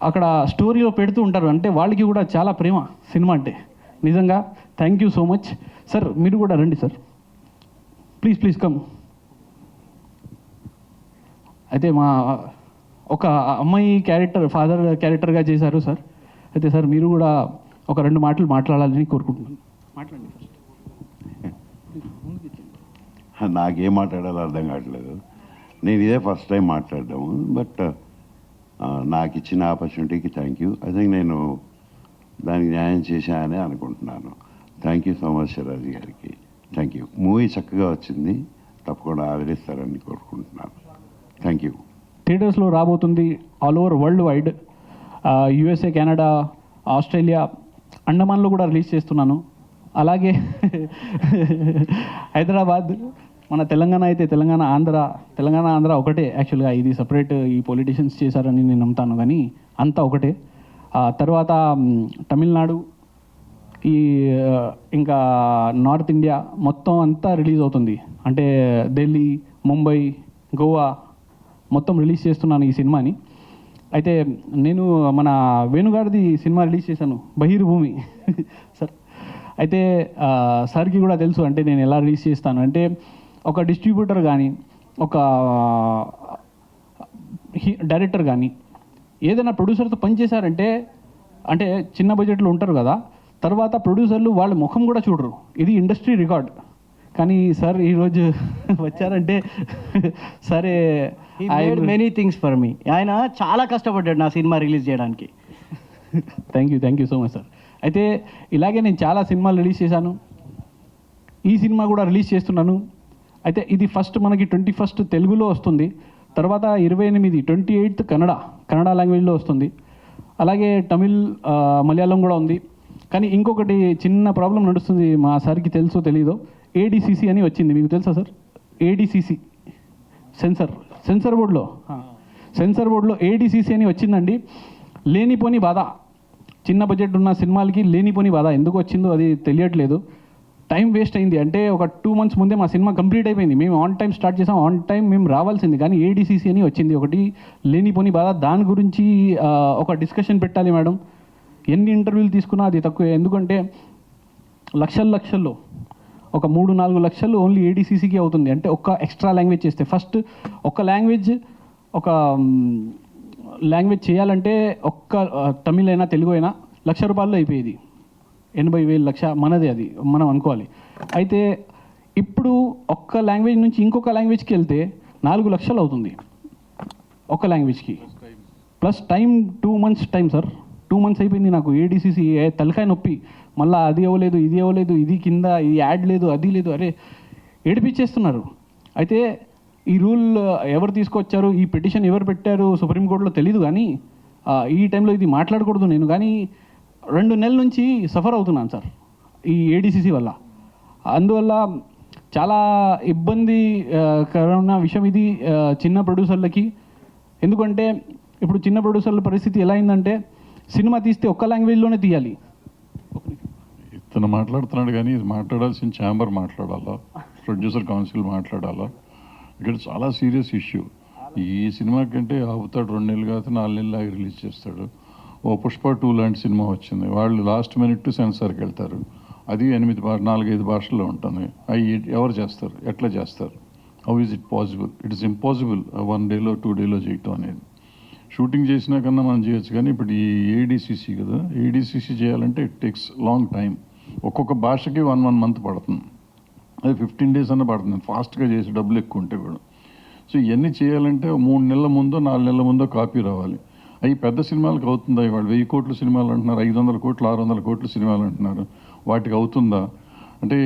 అక్కడ స్టోరీలో పెడుతూ ఉంటారు. అంటే వాళ్ళకి కూడా చాలా ప్రేమ సినిమా అంటే. నిజంగా thank you so much sir. మీరు కూడా రండి సార్, ప్లీజ్ కమ్. అయితే మా ఒక అమ్మాయి క్యారెక్టర్, ఫాదర్ క్యారెక్టర్గా చేశారు సార్. అయితే సార్ మీరు కూడా ఒక 2 మాటలు మాట్లాడాలని కోరుకుంటున్నాను. మాట్లాడండి ఫస్ట్. నాకేం మాట్లాడాలో అర్థం కావట్లేదు. నేను ఇదే ఫస్ట్ టైం మాట్లాడదాము, బట్ నాకు ఇచ్చిన ఆపర్చునిటీకి థ్యాంక్ యూ. ఐ థింక్ నేను దానికి న్యాయం చేశానని అనుకుంటున్నాను. Thank you so much Shiraji గారికి. Thank you. మూవీ చక్కగా వచ్చింది, తప్పకుండా ఆదరిస్తారని కోరుకుంటున్నాను. Thank you. థియేటర్స్లో రాబోతుంది all over world wide, USA, Canada, Australia, అండమాన్లో కూడా రిలీజ్ చేస్తున్నాను. అలాగే హైదరాబాద్, మన తెలంగాణ అయితే తెలంగాణ ఆంధ్ర ఒకటే. యాక్చువల్గా ఇది సపరేట్, ఈ పొలిటీషియన్స్ చేశారని నేను నమ్ముతాను, కానీ అంతా ఒకటే. తర్వాత తమిళనాడు, ఈ ఇంకా నార్త్ ఇండియా మొత్తం అంతా రిలీజ్ అవుతుంది. అంటే ఢిల్లీ, ముంబై, గోవా మొత్తం రిలీజ్ చేస్తున్నాను ఈ సినిమాని. అయితే నేను మన వేణుగారిది సినిమా రిలీజ్ చేశాను, బహిర్భూమి సార్. అయితే సార్కి కూడా తెలుసు అంటే నేను ఎలా రిలీజ్ చేస్తాను అంటే, ఒక డిస్ట్రిబ్యూటర్ కానీ ఒక డైరెక్టర్ కానీ ఏదైనా ప్రొడ్యూసర్తో పనిచేశారంటే, అంటే చిన్న బడ్జెట్లో ఉంటారు కదా, తర్వాత ప్రొడ్యూసర్లు వాళ్ళ ముఖం కూడా చూడరు. ఇది ఇండస్ట్రీ రికార్డ్. కానీ సార్ ఈరోజు వచ్చారంటే సరే, మెనీ థింగ్స్ ఫర్ మీ. ఆయన చాలా కష్టపడ్డాడు నా సినిమా రిలీజ్ చేయడానికి. Thank you so much sir. అయితే ఇలాగే నేను చాలా సినిమాలు రిలీజ్ చేశాను, ఈ సినిమా కూడా రిలీజ్ చేస్తున్నాను. అయితే ఇది ఫస్ట్ మనకి 21st తెలుగులో వస్తుంది, తర్వాత 28 కన్నడ లాంగ్వేజ్లో వస్తుంది. అలాగే తమిళ్, మలయాళం కూడా ఉంది. కానీ ఇంకొకటి చిన్న ప్రాబ్లం నడుస్తుంది, మా సార్కి తెలుసో తెలీదో, ఏడిసిసి అని వచ్చింది. మీకు తెలుసా సార్? ఏడిసిసి సెన్సర్ బోర్డులో ఏడిసిసి అని వచ్చిందండి. లేనిపోని బాధ, చిన్న బడ్జెట్ ఉన్న సినిమాలకి లేనిపోని బాధ. ఎందుకు వచ్చిందో అది తెలియట్లేదు. టైం వేస్ట్ అయింది. అంటే ఒక 2 months ముందే మా సినిమా కంప్లీట్ అయిపోయింది, మేము ఆన్ టైం స్టార్ట్ చేసాం, ఆన్ టైం మేము రావాల్సింది, కానీ ఏడిసిసి అని వచ్చింది ఒకటి, లేనిపోని బాధ. దాని గురించి ఒక డిస్కషన్ పెట్టాలి మేడం. ఎన్ని ఇంటర్వ్యూలు తీసుకున్నా అది తక్కువే. ఎందుకంటే లక్షల్లో ఒక 3-4 లక్షలు ఓన్లీ ఏడిసిసికి అవుతుంది. అంటే ఒక్క ఎక్స్ట్రా లాంగ్వేజ్ చేస్తే, ఫస్ట్ ఒక లాంగ్వేజ్ చేయాలంటే ఒక్క తమిళ్ అయినా తెలుగు అయినా ₹1,00,000 అయిపోయేది. 80,000 లక్ష మనదే, అది మనం అనుకోవాలి. అయితే ఇప్పుడు ఒక్క లాంగ్వేజ్ నుంచి ఇంకొక లాంగ్వేజ్కి వెళ్తే 4 లక్షలు అవుతుంది ఒక్క లాంగ్వేజ్కి. Plus time 2 months time sir. 2 months అయిపోయింది నాకు ఏడిసిసి, తలకాయ నొప్పి. మళ్ళీ అది అవ్వలేదు, ఇది అవ్వలేదు, ఇది కింద, ఇది యాడ్ లేదు, అది లేదు, అరే ఏడిపించేస్తున్నారు. అయితే ఈ రూల్ ఎవరు తీసుకొచ్చారు, ఈ పిటిషన్ ఎవరు పెట్టారు సుప్రీంకోర్టులో తెలీదు, కానీ ఈ టైంలో ఇది మాట్లాడకూడదు నేను. కానీ 2 నెలల నుంచి సఫర్ అవుతున్నాను సార్ ఈ ఏడిసిసి వల్ల. అందువల్ల చాలా ఇబ్బందికరమైన విషయం ఇది చిన్న ప్రొడ్యూసర్లకి. ఎందుకంటే ఇప్పుడు చిన్న ప్రొడ్యూసర్ల పరిస్థితి ఎలా అయిందంటే, సినిమా తీస్తే ఒక్క లాంగ్వేజ్లోనే తీయాలి. ఇతను మాట్లాడుతున్నాడు, కానీ ఇది మాట్లాడాల్సిన ఛాంబర్ మాట్లాడాలా, ప్రొడ్యూసర్ కౌన్సిల్ మాట్లాడాలా. ఇక్కడ చాలా సీరియస్ ఇష్యూ. ఈ సినిమా కంటే ఆపుతాడు 2 నెలలు కాదు 4 నెలలు ఆగి రిలీజ్ చేస్తాడు. ఓ పుష్ప 2 లాంటి సినిమా వచ్చింది, వాళ్ళు లాస్ట్ మినిట్ సెన్సార్కి వెళ్తారు, అది 4-5 భాషల్లో ఉంటుంది. అవి ఎవరు చేస్తారు, ఎట్లా చేస్తారు? How is it possible? It is impossible 1 డేలో 2 డేలో చేయటం అనేది. షూటింగ్ చేసినా కన్నా మనం చేయొచ్చు, కానీ ఇప్పుడు ఈ ఏడిసిసి కదా, ఏడిసిసి చేయాలంటే ఇట్ టేక్స్ లాంగ్ టైం. ఒక్కొక్క భాషకి 1 month పడుతుంది, అది 15 days అన్న పడుతుంది ఫాస్ట్గా చేసి, డబ్బులు ఎక్కువ ఉంటే కూడా. సో ఇవన్నీ చేయాలంటే 3 నెలల ముందో 4 నెలల ముందో కాపీ రావాలి. అవి పెద్ద సినిమాలకు అవుతుందా? ఇవాళ 1000 కోట్ల సినిమాలు అంటున్నారు, 500 కోట్లు 600 కోట్ల సినిమాలు అంటున్నారు. వాటికి అవుతుందా అంటే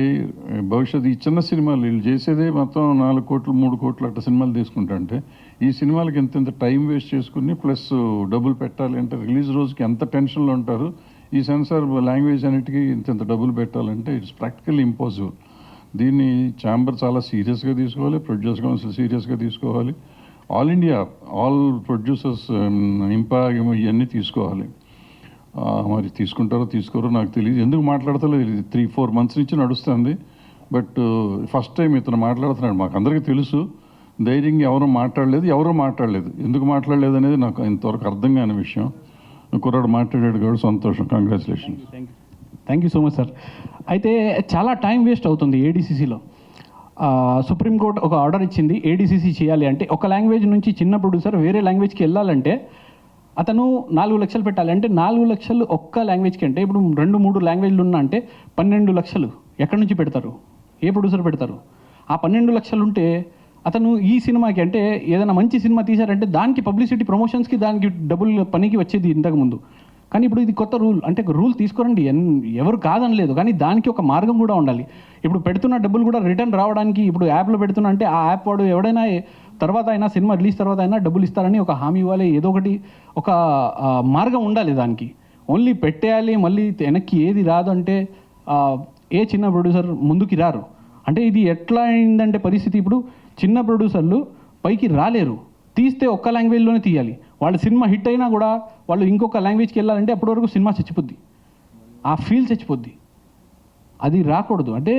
భవిష్యత్తు? ఈ చిన్న సినిమాలు వీళ్ళు చేసేదే మొత్తం 4 కోట్లు 3 కోట్లు అట్లా సినిమాలు తీసుకుంటా అంటే, ఈ సినిమాలకి ఎంత టైం వేస్ట్ చేసుకుని ప్లస్ డబ్బులు పెట్టాలి అంటే, రిలీజ్ రోజుకి ఎంత టెన్షన్లో ఉంటారు. ఈ సెన్సార్ లాంగ్వేజ్ అన్నిటికీ ఇంత డబ్బులు పెట్టాలంటే ఇట్స్ ప్రాక్టికల్లీ ఇంపాసిబుల్. దీన్ని ఛాంబర్ చాలా సీరియస్గా తీసుకోవాలి, ప్రొడ్యూసర్ కౌన్సిల్ సీరియస్గా తీసుకోవాలి, ఆల్ ఇండియా ఆల్ ప్రొడ్యూసర్స్ ఇవన్నీ తీసుకోవాలి. మరి తీసుకుంటారో తీసుకోరో నాకు తెలియదు, ఎందుకు మాట్లాడతలేదు. 3-4 months నుంచి నడుస్తుంది. బట్ ఫస్ట్ టైం ఇతను మాట్లాడుతున్నాడు. మాకు అందరికీ తెలుసు, ధైర్యంగా ఎవరూ మాట్లాడలేదు. ఎందుకు మాట్లాడలేదు అనేది నాకు ఇంతవరకు అర్థం కాని విషయం. కుర్రాడు మాట్లాడాడు కాబట్టి సంతోషం, congratulation. Thank you so much sir. అయితే చాలా టైం వేస్ట్ అవుతుంది ఏడిసిసిలో. సుప్రీంకోర్టు ఒక ఆర్డర్ ఇచ్చింది, ఏడిసిసి చేయాలి అంటే ఒక లాంగ్వేజ్ నుంచి చిన్న ప్రొడ్యూసర్ వేరే లాంగ్వేజ్కి వెళ్ళాలంటే అతను 4 లక్షలు పెట్టాలి. అంటే 4 లక్షలు ఒక్క లాంగ్వేజ్కి అంటే, ఇప్పుడు 2-3 లాంగ్వేజ్లు ఉన్నా అంటే 12 లక్షలు ఎక్కడి నుంచి పెడతారు? ఏ ప్రొడ్యూసర్ పెడతారు? ఆ 12 లక్షలు ఉంటే అతను ఈ సినిమాకి అంటే ఏదైనా మంచి సినిమా తీశారంటే దానికి పబ్లిసిటీ ప్రమోషన్స్కి దానికి డబుల్ పనికి వచ్చేది ఇంతకుముందు. కానీ ఇప్పుడు ఇది కొత్త రూల్, అంటే రూల్ తీసుకోరండి, ఎవరు కాదనలేదు, కానీ దానికి ఒక మార్గం కూడా ఉండాలి. ఇప్పుడు పెడుతున్న డబ్బులు కూడా రిటర్న్ రావడానికి, ఇప్పుడు యాప్లో పెడుతున్నా అంటే ఆ యాప్ వాడు ఎవడైనా తర్వాత అయినా సినిమా రిలీజ్ తర్వాత అయినా డబ్బులు ఇస్తారని ఒక హామీ ఇవ్వాలి, ఏదో ఒకటి ఒక మార్గం ఉండాలి దానికి. ఓన్లీ పెట్టేయాలి మళ్ళీ వెనక్కి ఏది రాదు అంటే ఏ చిన్న ప్రొడ్యూసర్ ముందుకి రారు. అంటే ఇది ఎట్లా అయిందంటే పరిస్థితి, ఇప్పుడు చిన్న ప్రొడ్యూసర్లు పైకి రాలేరు, తీస్తే ఒక్క లాంగ్వేజ్లోనే తీయాలి. వాళ్ళ సినిమా హిట్ అయినా కూడా వాళ్ళు ఇంకొక లాంగ్వేజ్కి వెళ్ళాలంటే అప్పటి వరకు సినిమా చచ్చిపోద్ది, ఆ ఫీల్ చచ్చిపోద్ది. అది రాకూడదు. అంటే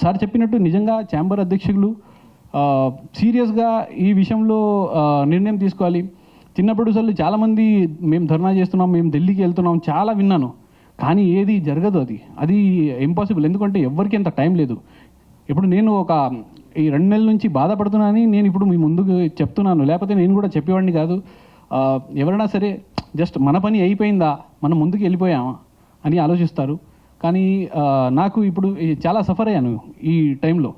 సార్ చెప్పినట్టు నిజంగా ఛాంబర్ అధ్యక్షులు సీరియస్గా ఈ విషయంలో నిర్ణయం తీసుకోవాలి. చిన్న ప్రొడ్యూసర్లు చాలామంది మేము ధర్నా చేస్తున్నాం, మేము ఢిల్లీకి వెళ్తున్నాం, చాలా విన్నాను, కానీ ఏది జరగదు. అది ఇంపాసిబుల్. ఎందుకంటే ఎవరికి అంత టైం లేదు. ఇప్పుడు నేను ఈ 2 నెలల నుంచి బాధపడుతున్నానని నేను ఇప్పుడు మీ ముందుకు చెప్తున్నాను, లేకపోతే నేను కూడా చెప్పేవాడిని కాదు. ఎవరైనా సరే జస్ట్ మన పని అయిపోయిందా, మనం ముందుకు వెళ్ళిపోయామా అని ఆలోచిస్తారు. కానీ నాకు ఇప్పుడు చాలా సఫర్ అయ్యాను ఈ టైంలో.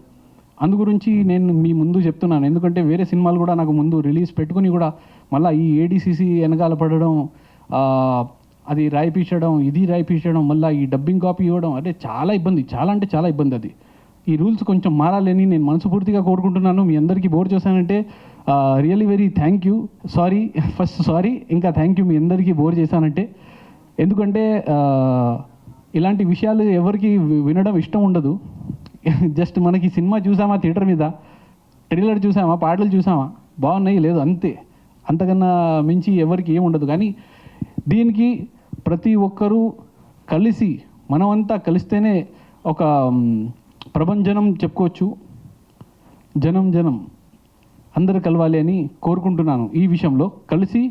అందు గురించి నేను మీ ముందు చెప్తున్నాను. ఎందుకంటే వేరే సినిమాలు కూడా నాకు ముందు రిలీజ్ పెట్టుకుని కూడా మళ్ళీ ఈ ఏడీసీసీ వెనకాల పడడం, అది రాయిపించడం, ఇది రాయిపించడం, మళ్ళీ ఈ డబ్బింగ్ కాపీ ఇవ్వడం, అంటే చాలా ఇబ్బంది, చాలా అంటే చాలా ఇబ్బంది. అది ఈ రూల్స్ కొంచెం మారాలని నేను మనస్ఫూర్తిగా కోరుకుంటున్నాను. మీ అందరికీ బోర్ చేశానంటే really very thank you. First sorry, ఇంకా థ్యాంక్ యూ మీ అందరికీ బోర్ చేశానంటే. ఎందుకంటే ఇలాంటి విషయాలు ఎవరికి వినడం ఇష్టం ఉండదు. జస్ట్ మనకి సినిమా చూసామా థియేటర్ మీద, ట్రైలర్ చూసామా, పాటలు చూసామా, బాగున్నాయి లేదు, అంతే. అంతకన్నా మించి ఎవరికి ఏముండదు. కానీ దీనికి ప్రతి ఒక్కరూ కలిసి, మనమంతా కలిస్తేనే ఒక ప్రభంజనం చెప్పుకోవచ్చు. జనం అందరూ కలవాలి అని కోరుకుంటున్నాను. ఈ విషయంలో కలిసి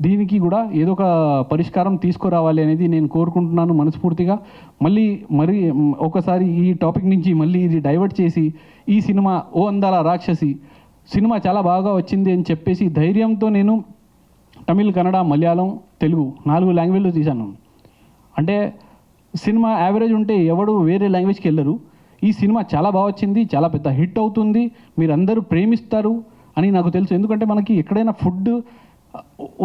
దీనికి కూడా ఏదో ఒక పరిష్కారం తీసుకురావాలి అనేది నేను కోరుకుంటున్నాను మనస్ఫూర్తిగా. మరి ఒకసారి ఈ టాపిక్ నుంచి మళ్ళీ ఇది డైవర్ట్ చేసి ఈ సినిమా ఓ అందాల రాక్షసి సినిమా చాలా బాగా వచ్చింది అని చెప్పేసి ధైర్యంతో నేను తమిళ్, కన్నడ, మలయాళం, తెలుగు 4 లాంగ్వేజ్లో తీశాను. అంటే సినిమా యావరేజ్ ఉంటే ఎవడు వేరే లాంగ్వేజ్కి వెళ్ళరు. ఈ సినిమా చాలా బాగా వచ్చింది, చాలా పెద్ద హిట్ అవుతుంది, మీరందరూ ప్రేమిస్తారు అని నాకు తెలుసు. ఎందుకంటే మనకి ఎక్కడైనా ఫుడ్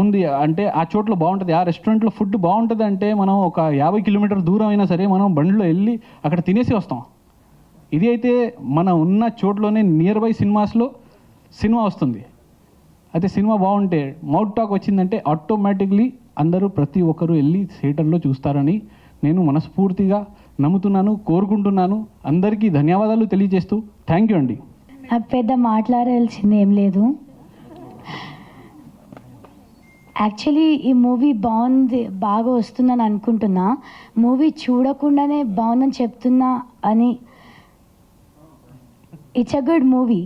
ఉంది అంటే ఆ చోట్ల బాగుంటుంది, ఆ రెస్టారెంట్లో ఫుడ్ బాగుంటుంది అంటే మనం ఒక 50 కిలోమీటర్ దూరం అయినా సరే మనం బండిలో వెళ్ళి అక్కడ తినేసి వస్తాం. ఇది అయితే మన ఉన్న చోట్లోనే నియర్ బై సినిమాస్లో సినిమా వస్తుంది. అయితే సినిమా బాగుంటే మౌత్ టాక్ వచ్చిందంటే ఆటోమేటిక్లీ అందరూ ప్రతి ఒక్కరూ వెళ్ళి థియేటర్లో చూస్తారని నేను మనస్ఫూర్తిగా నమ్ముతున్నాను, కోరుకుంటున్నాను. అందరికీ ధన్యవాదాలు తెలియజేస్తూ థ్యాంక్ యూ అండి. నాకు పెద్ద మాట్లాడాల్సింది ఏం లేదు. యాక్చువల్లీ ఈ మూవీ బాగా వస్తుందని అనుకుంటున్నా. మూవీ చూడకుండానే బాగుందని చెప్తున్నా అని. It's a good movie.